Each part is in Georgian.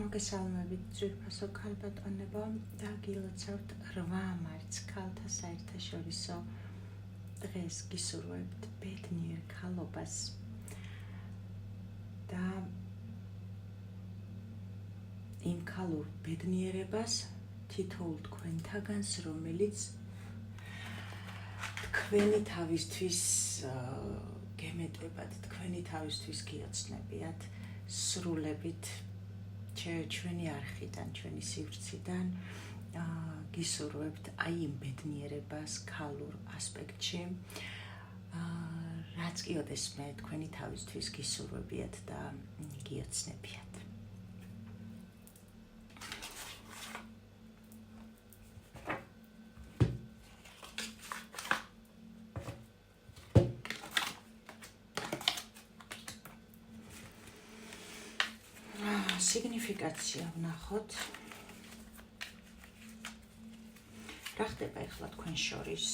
მოგესალმებით ძვირფასო ქალბატონებო და გილოცავთ 8 მარტს ქალთა საერთაშორისო დღეს გისურვებთ ბედნიერ ქალობას და იმ ქალურ ბედნიერებას თითოეულ თქვენთაგანს, რომელიც თქვენი თავისთვის გემეტებათ, თქვენი თავისთვის გიოცნებიათ, სრულებით ჩვენი არხიდან, ჩვენი სივრციდან გისურვებთ აი იმ ბედნიერებას ქალურ ასპექტში, რაც კი ოდესმე თქვენი თავისთვის გისურვებიათ და გიოცნებიათ. სიგნიფიკაცია ვნახოთ. რა ხდება ახლა თქვენ შორის?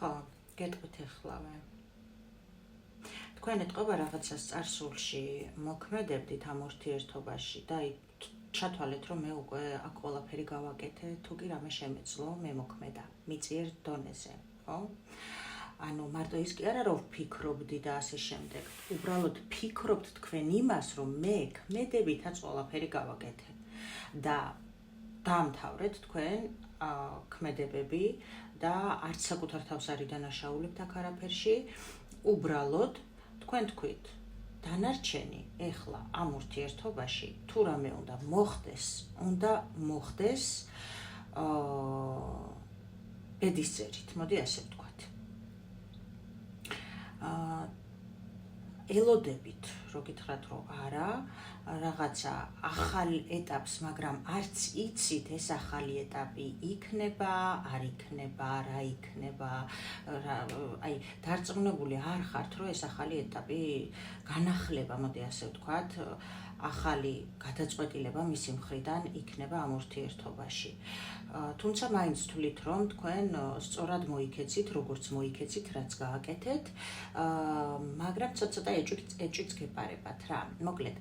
ხო, გეტყვით ახლავე. თქვენ ეტყობა რაღაცას წარსულში მოქმედებდით ამ ურთიერთობაში და ჩათვალეთ, რომ მე უკვე აქ ყველაფერი გავაკეთე, თუ კი რამე შემეძლო, მე მოქმედა მიწიერ დონეზე, ხო? ანუ მარტო ის კი არა, რომ ვფიქრობდი და ასე შემდეგ. უბრალოდ ფიქრობთ თქვენ იმას, რომ მე ქმედებითაც ყველაფერი გავაკეთე და დაამთავრეთ თქვენ ქმედებები და არც საკუთარ თავს არ იდანაშაულებთ აქ არაფერში, უბრალოდ თქვენ თქვით დანარჩენი ეხლა ამ ურთიერთობაში თუ რამე უნდა მოხდეს ბედისწერით, მოდი ასე ვთქვათ. ელოდებით, რო გითხრათ, რომ არა, რაღაცა ახალ ეტაპს, მაგრამ არც იცით ეს ახალი ეტაპი იქნება, არ იქნება, რა იქნება, აი დარწმუნებული არ ხართ, რომ ეს ახალი ეტაპი განახლება, მოდი ასე ვთქვათ, ახალი გადაწყვეტილება მისი მხრიდან იქნება ამ ურთიერთობაში. თუმცა მაინც თვლით, რომ თქვენ სწორად მოიქეცით, როგორც მოიქეცით, რაც გააკეთეთ, მაგრამ ცოტა ეჭვიც გეპარებათ რა. მოკლედ,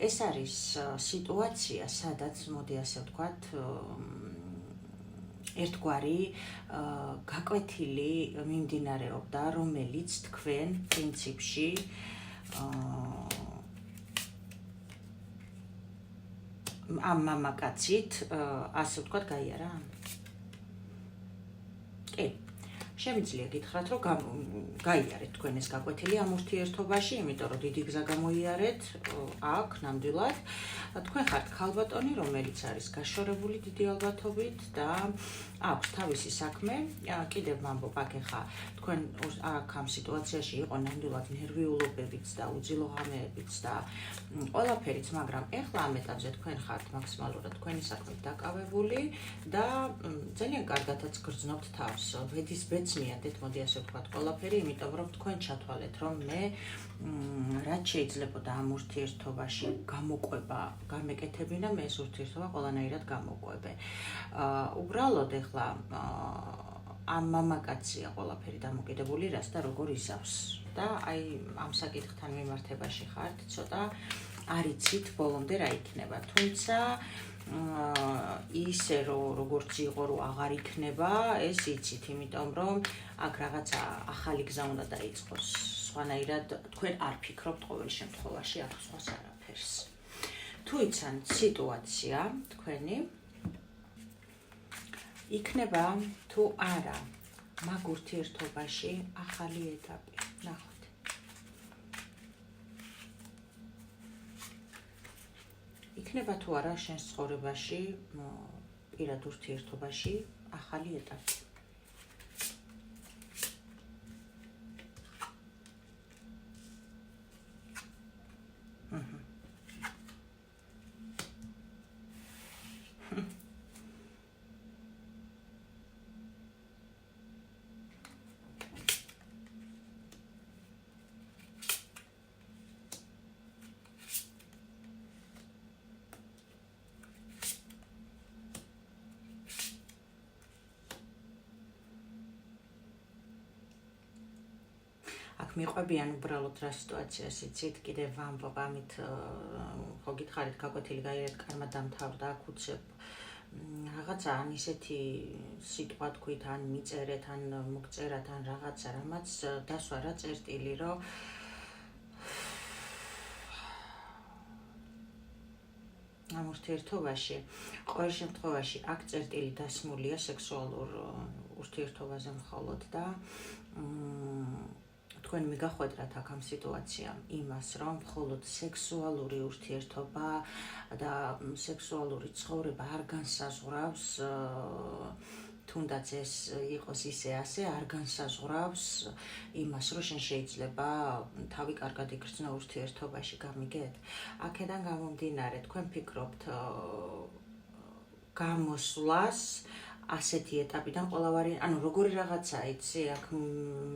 ეს არის სიტუაცია, სადაც მოდი ასე ვთქვათ, ერთგვარი გაკვეთილი მიმდინარეობდა, რომელიც თქვენ პრინციპში ამ მამაკაცით, ასე ვთქვათ, გაიარა? კი. შემიძლია გითხრათ, რომ გაიარეთ თქვენ ეს გაკვეთილი ამ ურთიერთობაში, იმიტომ რომ დიდი გზა გამოიარეთ აქ ნამდვილად. თქვენ ხართ ქალბატონი, რომელიც არის გაშორებული დიდი ალბათობით და აქვს თავისი საქმე. კიდევ ვამბობ, აქ ახლა თქვენ აქ ამ სიტუაციაში იყო ნამდვილად ნერვიულობებიც და უძილოღამეებიც და ყველაფერიც, მაგრამ ახლა ამ ეტაპზე თქვენ ხართ მაქსიმალურად თქვენი საქმით დაკავებული და ძალიან კარგადაც გრძნობთ თავს. ბედის ბეცმიადეთ, მოდი ასე ვთქვათ, ყველაფერი, იმიტომ რომ თქვენ ჩათვალეთ, რომ მე რაც შეიძლებოდა ამ ურთიერთობაში გამოყვება გამეკეთებინა, მე ეს ურთიერთობა ყველანაირად გამოვყვებე. უბრალოდ ახლა ამ მამაკაცია ყველაფერი დამოკიდებული რას და როგორ იზავს და აი ამ საკითხთან მიმართებაში ხართ, ცოტა არ იცით ბოლომდე რა იქნება, თუმცა ისე როგორც იყო, რომ აღარ იქნება, ეს იცით, იმიტომ რომ აქ რაღაცა ახალი გზა უნდა დაიწყოს. სხვანაირად თქვენ არ ფიქრობთ ყოველ შემთხვევაში აქ სხვას არაფერს. თუ იცანთ სიტუაცია თქვენი იქნება თუ არა მაგ ურთიერთობაში ახალი ეტაპი. ნახოთ. იქნება თუ არა შენს ცხოვრებაში, პირად ურთიერთობაში ახალი ეტაპი. მიყვებიან უბრალოდ რა სიტუაციას იცით, კიდევ ვამბობ, ამით ხო გითხარით, გაკვეთილი გაიარეთ, კარმა დამთავრდა, აქ უცებ რაღაცა ან ისეთი სიტყვა თქვით, ან მიწერეთ, ან მოგწერათ, ან რაღაცა, რამაც დასვა რა წერტილი, რომ ამ ურთიერთობაში, ყოველ შემთხვევაში აქ წერტილი დასმულია სექსუალურ ურთიერთობაზე მხოლოდ და თქვენ მიგახვედრათ აქ ამ სიტუაციამ იმას, რომ მხოლოდ სექსუალური ურთიერთობა და სექსუალური ცხოვრება არ განსაზღვრავს, თუნდაც ეს იყოს ისე ასე, არ განსაზღვრავს იმას, რომ შენ შეიძლება თავი კარგად იგრძნო ურთიერთობაში, გამიგეთ? აქედან გამომდინარე, თქვენ ფიქრობთ გამოსვლას ასეთი ეტაპიდან ყველავარი, ანუ როგორი რაღაცა იცი, აქ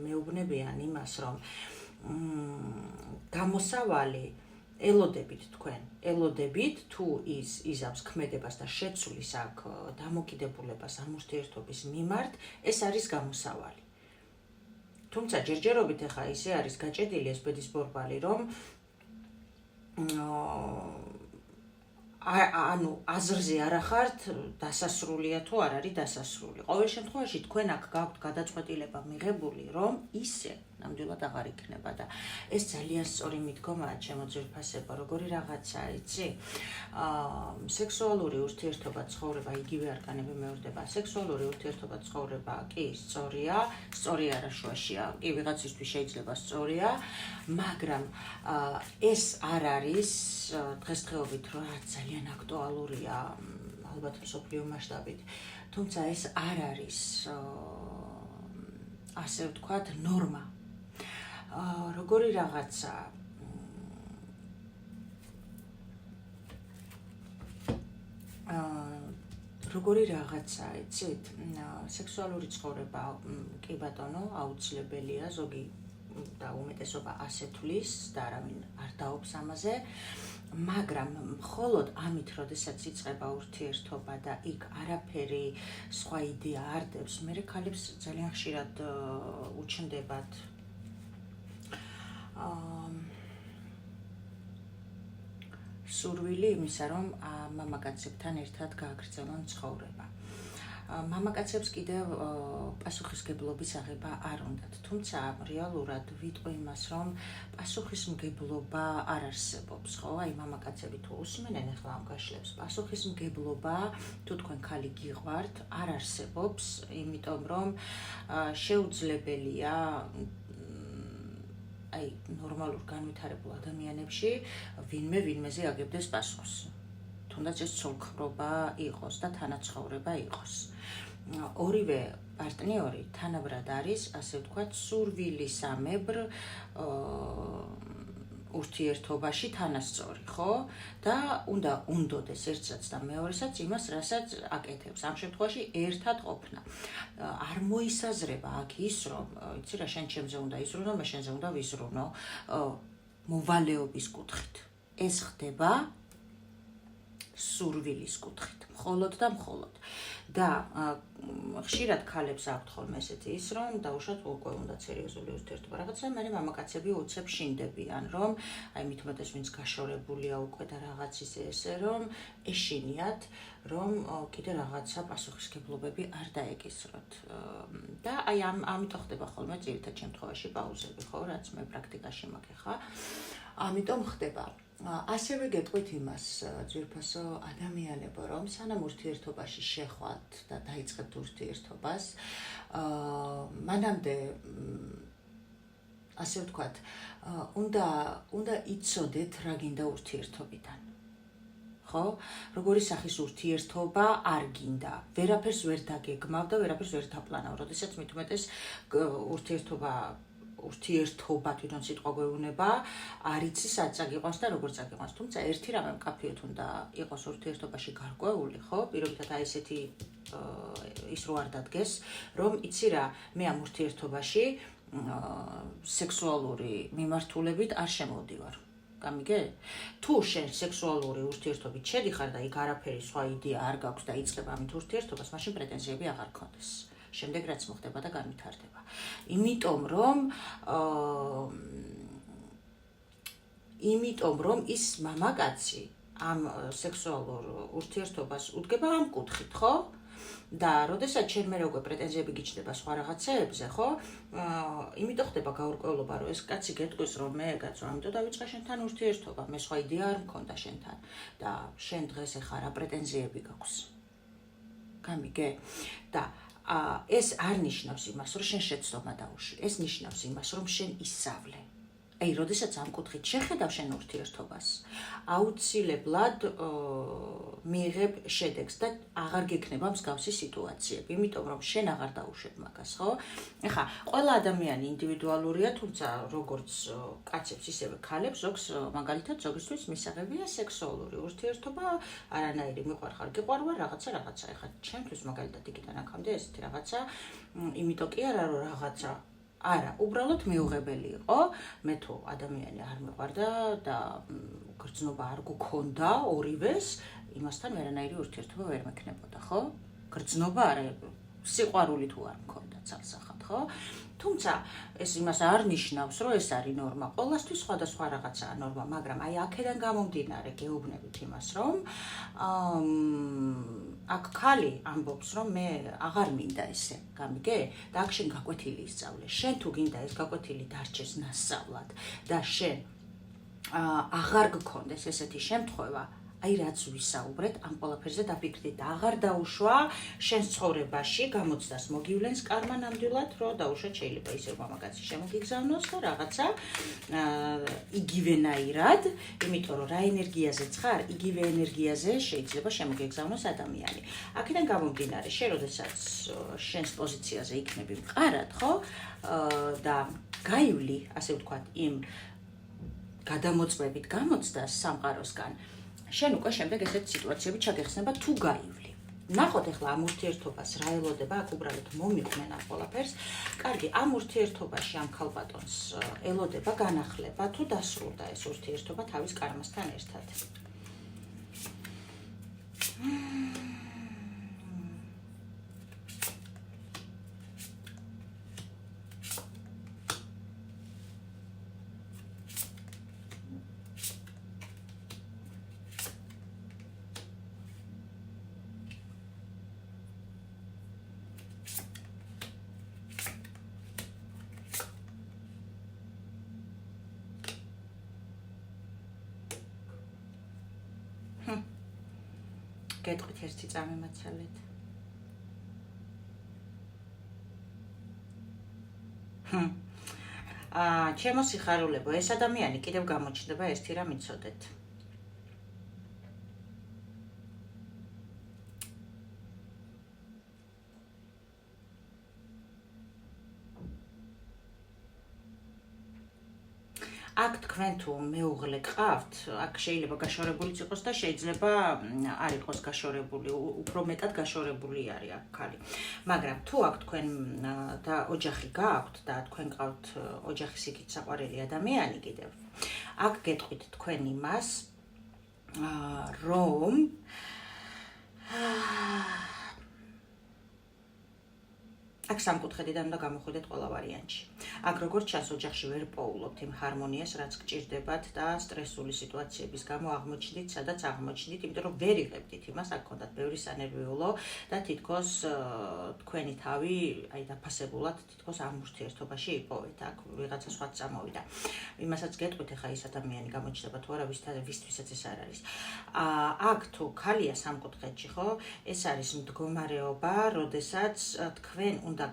მეუბნებიან იმას, რომ გამოსავალი ელოდებით თქვენ, ელოდებით თუ ის იზამს ქმედებას და შეცვლის აქ დამოკიდებულებას ამ ურთიერთობის მიმართ, ეს არის გამოსავალი. თუმცა ჯერჯერობით ახლა ისე არის გაჭედილი ეს ბედის ბორბალი, რომ ანუ აზრზე არ ახართ დასასრულია თუ არ არის დასასრული. ყოველ შემთხვევაში თქვენ აქ გაქვთ გადაწყვეტილება მიღებული, რომ ისე ნამდვილად აღარ იქნება და ეს ძალიან სწორი მიდგომაა ჩემო ძვირფასებო, როგორი რაღაცაა, იცი? სექსუალური ურთიერთობა ცხოვრება იგივე არკანები მეორდება. სექსუალური ურთიერთობა ცხოვრება კი სწორია, სწორი არაშუაშია, კი ვიღაცისთვის შეიძლება სწორია, მაგრამ ეს არ არის დღესდღეობით რა ძალიან აქტუალურია, ალბათ მსოფლიო მასშტაბით. თუმცა ეს არ არის ასე ვთქვათ ნორმა. როგორი რაღაცა როგორი რაღაცა, იცით, სექსუალური ცხოვრება კი ბატონო, აუცილებელია, ზოგი და უმეტესობა ასე თვლის და არავინ არ დაობს ამაზე, მაგრამ მხოლოდ ამით, როდესაც იწყება ურთიერთობა და იქ არაფერი სხვა იდეა არ დევს, მერე ქალებს ძალიან ხშირად უჩნდებათ სურვილი იმისა, რომ მამაკაცებთან ერთად გააგრძელონ ცხოვრება. მამაკაცებს კიდევ პასუხისმგებლობის აღება არ უნდათ, თუმცა რეალურად ვიტყვი იმას, რომ პასუხისმგებლობა არ არსებობს, ხო? აი მამაკაცები თუ უსმენენ ახლა ამ გაშლებს, პასუხისმგებლობა თუ თქვენ ქალი გიყვართ, არ არსებობს, იმიტომ რომ შეუძლებელია აი ნორმალურ განვითარებულ ადამიანებში ვინმეზე აგებდეს პასუხს. თუნდაც ეს ცოლქმრობა იყოს და თანაცხოვრება იყოს. ორივე პარტნიორი თანაბრად არის, ასე ვთქვათ, სურვილისამებრ ურთიერთობაში თანასწორი, ხო? და უნდა უნდოდეს ერთსაც და მეორესაც იმას, რასაც აკეთებს. ამ შემთხვევაში ერთად ყოფნა. არ მოისაზრება აქ ის, რომ იცი რა, შენ ჩემზე უნდა იზრუნო, მე შენზე უნდა ვიზრუნო, მოვალეობის კუთხით. ეს ხდება სურვილის კუთხით, მხოლოდ და მხოლოდ. და ხშირად ქალებს აქვთ ხოლმე ესეთი ის, რომ დაუშვათ უკვე უნდა სერიოზული ურთიერთობა რაღაცა, მაგრამ მამაკაცები უცებ შინდებიან, რომ აი მით უმეტეს ვინც გაშორებულია უკვე და რაღაც ისე, რომ ეშინიათ, რომ კიდე რაღაცა პასუხისმგებლობები არ დაეკისროთ. და აი ამიტომ ხდება ხოლმე ძირითად შემთხვევაში პაუზები, ხო, რაც მე პრაქტიკაში მაქვს ხა. ამიტომ ხდება. ასევე გეტყვით იმას, ძვირფასო ადამიანებო, რომ სანამ ურთიერთობაში შეხვალთ და დაიწყებთ ურთიერთობას, მანამდე ასე ვთქვათ, უნდა იცოდეთ რა გინდა ურთიერთობიდან. ხო? Როგორი სახის ურთიერთობა არ გინდა. ვერაფერს ვერ დაგეგმავ და ვერაფერს ვერ დაპლანავ. როდესაც მით უმეტეს ურთიერთობა თვითონ სიტყვა გვეუბნება, არ იცი სად წაგიყვანს და როგორ წაგიყვანს. თუმცა ერთი რამე მკაფიოდ უნდა იყოს ურთიერთობაში გარკვეული, ხო? პირობითად აი ესეთი ის რო არ დადგეს, რომ იცი რა, მე ამ ურთიერთობაში სექსუალური მიმართულებით არ შემოვდივარ. გამიგე? თუ შენ სექსუალური ურთიერთობით შედიხარ და იქ არაფერი სხვა იდეა არ გაქვს და იწყება ამით ურთიერთობას, მაშინ პრეტენზიები აღარ გქონდეს. შემდეგ რაც მოხდება და განვითარდება. იმიტომ რომ ის მამაკაცი ამ სექსუალურ ურთიერთობას უდგება ამ კუთხით, ხო? და როდესაც შენ მე უკვე პრეტენზიები გიჩნდება სხვა რაღაცეებზე, ხო? იმიტომ ხდება გაურკვევლობა, რომ ეს კაცი გეტყვის, რომ მე კაცო, ამიტომ დავიწყე შენთან ურთიერთობა, მე სხვა იდეა არ მქონდა შენთან და შენ დღეს ეხა რა პრეტენზიები გაქვს. გამიგე? და ეს არ ნიშნავს იმას, რომ შენ შეცდომა დაუშვი. ეს ნიშნავს იმას, რომ შენ ისავლე. აი, როდესაც ამ კუთხით შეხედავ შენ ურთიერთობას, აუცილებლად მიიღებ შედეგს და აღარ გექნება მსგავსი სიტუაციები, იმიტომ რომ შენ აღარ დაუშვებ მაგას, ხო? ეხლა, ყველა ადამიანი ინდივიდუალურია, თუმცა როგორც კაცებს, ისევე ქალებს, ზოგს მაგალითად ზოგისთვის მისაღებია სექსუალური ურთიერთობა, არანაირი მიყვარხარ, გიყვარვარ, რაღაცა. ეხლა, ჩემთვის მაგალითად იქიდან აქამდე ესეთი რაღაცა, იმიტომ კი არა, რომ რაღაცა არა, უბრალოდ მიუღებელი იყო, მე თუ ადამიანი არ მიყვარდა და გრძნობა არ გქონდა ორივეს, იმასთან ვერანაირი ურთიერთობა ვერ მექნებოდა, ხო? გრძნობა არა, სიყვარული თუ არ მქონდა ცალსახად, ხო? თუმცა ეს იმას არ ნიშნავს, რომ ეს არის ნორმა. ყველასთვის სხვადასხვა რაღაცაა ნორმა, მაგრამ აი აქედან გამომდინარე გეუბნებით იმას, რომ აქ ქალი ამბობს, რომ მე აღარ მინდა ესე, გამიგე? და აქ შენ გაკვეთილი ისწავლე. შენ თუ გინდა ეს გაკვეთილი დარჩეს ნასწავლად და შენ აღარ გქონდეს ესეთი შემთხვევა, აი რაც ვისაუბრეთ, ამ ყველაფერზე დაფიქრდი და აღარ დაუშვა შენს ცხოვრებაში გამოცდას მოგივლენს კარმა ნამდვილად, რომ დაუშვათ შეიძლება ისევ მამაკაცი შემოგიგზავნოს და რაღაცა იგივენაირად, იმიტომ რომ რა ენერგიაზე ხარ, იგივე ენერგიაზე შეიძლება შემოგეგზავნოს ადამიანი. აქედან გამომდინარე, შენ როდესაც შენს პოზიციაზე იქნები მყარად, ხო? და გაივლი, ასე ვთქვათ, იმ გადამოწმებით გამოცდას სამყაროსგან, შენ უკვე შემდეგ ესეთ სიტუაციები ჩაგეხსნება თუ გაივლი. ნახოთ ახლა ამ ურთიერთობას რა ელოდება, აქ უბრალოდ მომიყვნენ ამ ყველაფერს. კარგი, ამ ურთიერთობაში ამ ქალბატონს ელოდება განახლება თუ დასრულდა ეს ურთიერთობა თავის კარმასთან ერთად. გეტყვით ერთი წამემაცალეთ. ჩემო სიხარულებო, ეს ადამიანი კიდევ გამოჩნდება, ერთი რამ იცოდეთ. აქ თქვენ თუ მეუღლე ყავთ, აქ შეიძლება გაშორებულიც იყოს და შეიძლება არ იყოს გაშორებული, უფრო მეტად გაშორებული არის აქ ქალი. მაგრამ თუ აქ თქვენ და ოჯახი გააქვთ და თქვენ ყავთ ოჯახის იქით საყვარელი ადამიანი კიდევ, აქ გეტყვით თქვენ იმას, რომ აქ სამკუთხედიდან უნდა გამოხვიდეთ ყველა ვარიანტში. აქ როგორც ჩანს ოჯახში ვერ პოულობთ იმ ჰარმონიას, რაც გჭირდებათ და სტრესული სიტუაციების გამო აღმოჩნდით, სადაც აღმოჩნდით, იმიტომ რომ ვერ იღებდით იმას, აქ გქონდათ ბევრი სანერვიულო და თითქოს თქვენი თავი, აი დაფასებულად თითქოს ამ ურთიერთობაში იპოვეთ, აქ ვიღაცა სხვა წამოვიდა. იმასაც გეტყვით, ახლა ის ადამიანი გამოჩნდება თუ არა, ვისთვისაც ეს არ არის. აქ თუ ქალია სამკუთხედში, ხო, ეს არის მდგომარეობა, როდესაც თქვენ უნდა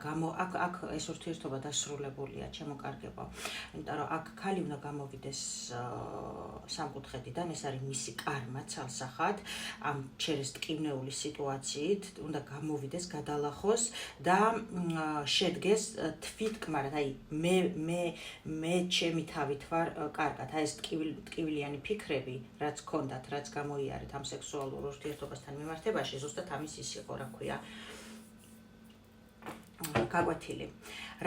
აქ ეს ურთიერთობა დასრულებულია, ჩემო კარგებო. იმიტომ რომ აქ ქალი უნდა გამოვიდეს სამკუთხედიდან, ეს არის მისი კარმა ცალსახად, ამ ჩერეს ტკივნეული სიტუაციით, უნდა გამოვიდეს, გადალახოს და შედგეს თვითკმარად, აი მე ჩემი თავით ვარ კარგად, აი ეს ტკივილიანი ფიქრები, რაც ჰქონდათ, რაც გამოიარეთ ამ სექსუალურ ურთიერთობასთან მიმართებაში, ზუსტად ამის ის იყო, რა ქვია, გაკვეთილი.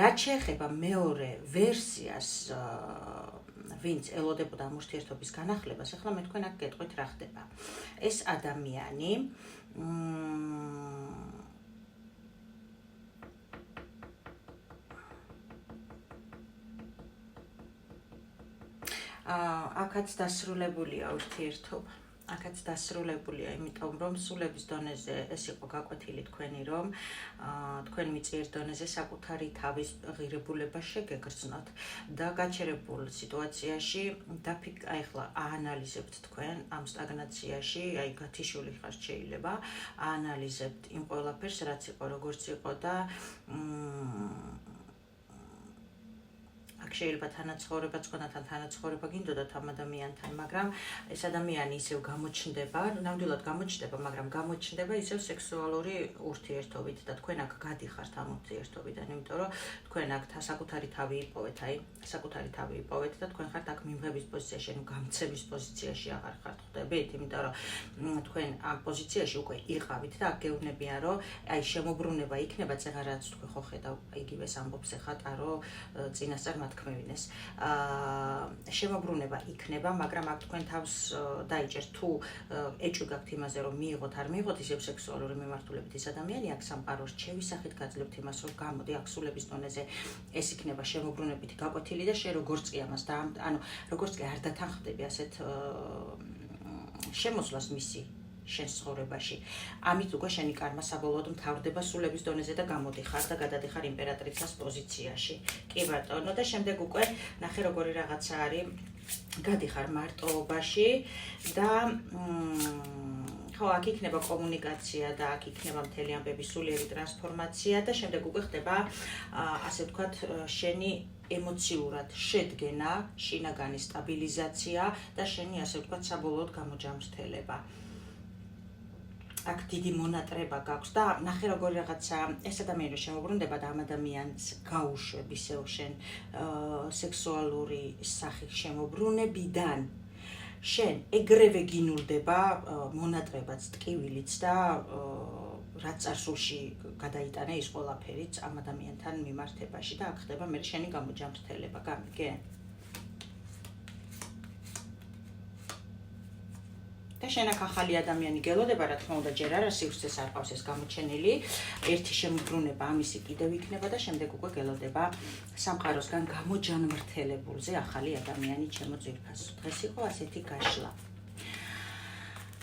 რაც შეეხება მეორე ვერსიას, ვინც ელოდებოდა ამ ურთიერთობის განახლებას, ახლა მე თქვენ აქ გეტყვით რა ხდება. ეს ადამიანი აქაც დასრულებულია ურთიერთობა. აქაც დასრულებულია, იმიტომ რომ სულების დონეზე ეს იყო გაკვეთილი თქვენი, რომ თქვენ მიწიერ დონეზე საკუთარი თავის ღირებულება შეგეგრძნოთ და გაჩერებულ სიტუაციაში აი ახლა აანალიზებთ თქვენ ამ სტაგნაციაში, აი გათიშული ხართ შეიძლება, აანალიზებთ იმ ყველაფერს, რაც იყო, როგორც იყო და აქ შეიძლება თანაცხოვრებაც გქონდათ, თანაცხოვრება გინდოდათ ამ ადამიანთან, მაგრამ ეს ადამიანი ისევ გამოჩნდება, ნამდვილად გამოჩნდება, მაგრამ გამოჩნდება ისევ სექსუალური ურთიერთობით და თქვენ აქ გადიხართ ამ ურთიერთობიდან, იმიტომ რომ თქვენ აქ საკუთარი თავი იპოვეთ, საკუთარი თავი იპოვეთ და თქვენ ხართ აქ მიმღების პოზიციაში, ანუ გამცემის პოზიციაში აღარ ხართ, ხვდებით, იმიტომ რომ თქვენ ამ პოზიციაში უკვე იყავით და აქ გეუბნებიან, რომ აი შემოbrunება იქნება, წეღა რაც თქვენ ხო ხედავ, იგივეს ამბობს ეხა ტარო წინასწარ თქმევინეს. შემოbrunება იქნება, მაგრამ აქ თქვენ თავს დაიჭერთ თუ ეჭვი გაქვთ იმაზე, რომ მიიღოთ არ მიიღოთ ისევ სექსუალური მიმართულებით ის ადამიანი, აქ სამყაროს ჩევისახით გაძლევთ იმას, რომ გამოდი აქ სულების დონეზე ეს იქნება შემოbrunებითი გაკვეთილი და შენ როგორც კი ამას და ანუ როგორც კი არ დათანხმდები ასეთ შემოსვლას მისი შენ ცხოვრებაში. ამით უკვე შენი კარმა საბოლოოდ მთავრდება სულების დონეზე და გამოდიხარ და გადადიხარ იმპერატრიცას პოზიციაში. კი ბატონო, და შემდეგ უკვე ნახე როგორი რაღაცა არის, გადიხარ მარტოობაში და ხო, აქ იქნება კომუნიკაცია და აქ იქნება მთელი ამბები სულიერი ტრანსფორმაცია და შემდეგ უკვე ხდება ასე ვთქვათ შენი ემოციურად შედგენა, შინაგანი სტაბილიზაცია და შენი ასე ვთქვათ საბოლოოდ გამოჯამრთელება. აქ დიდი მონატრება გაქვს და ნახე როგორი რაღაცა ეს ადამიანი შემოbrunდება და ამ ადამიანს გაუშვებ ისევ შენ სექსუალური სახის შემოbrunებიდან შენ ეგრევე გინულდება მონატრებაც, ტკივილიც და რაც წარსულში გადაიტანე ის ყველაფერიც ამ ადამიანთან მიმართებაში და აქ ხდება მე შენი გამოჯამრთელება, გამიგე? და შენ აქ ახალი ადამიანი გელოდება, რა თქმა უნდა, ჯერ არა სივრცეს არ ყავს ეს გამოჩენილი, ერთი შემოbrunება ამისი კიდევ იქნება და შემდეგ უკვე გელოდება სამყაროსგან გამოჯანმრთელებულზე ახალი ადამიანი ჩემო ძვირფასო. დღეს იყო ასეთი გაშლა.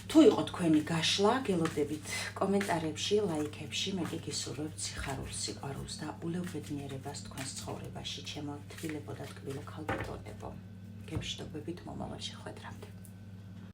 თუ იყო თქვენი გაშლა, გელოდებით კომენტარებში, ლაიქებში, მე გისურვებთ სიხარულს, სიყვარულს და ულევბედნიერებას თქვენს ცხოვრებაში, ჩემო თბილებო და ტკბილო ქალბატონებო. გემშვიდობებით მომავალ შეხვედრამდე.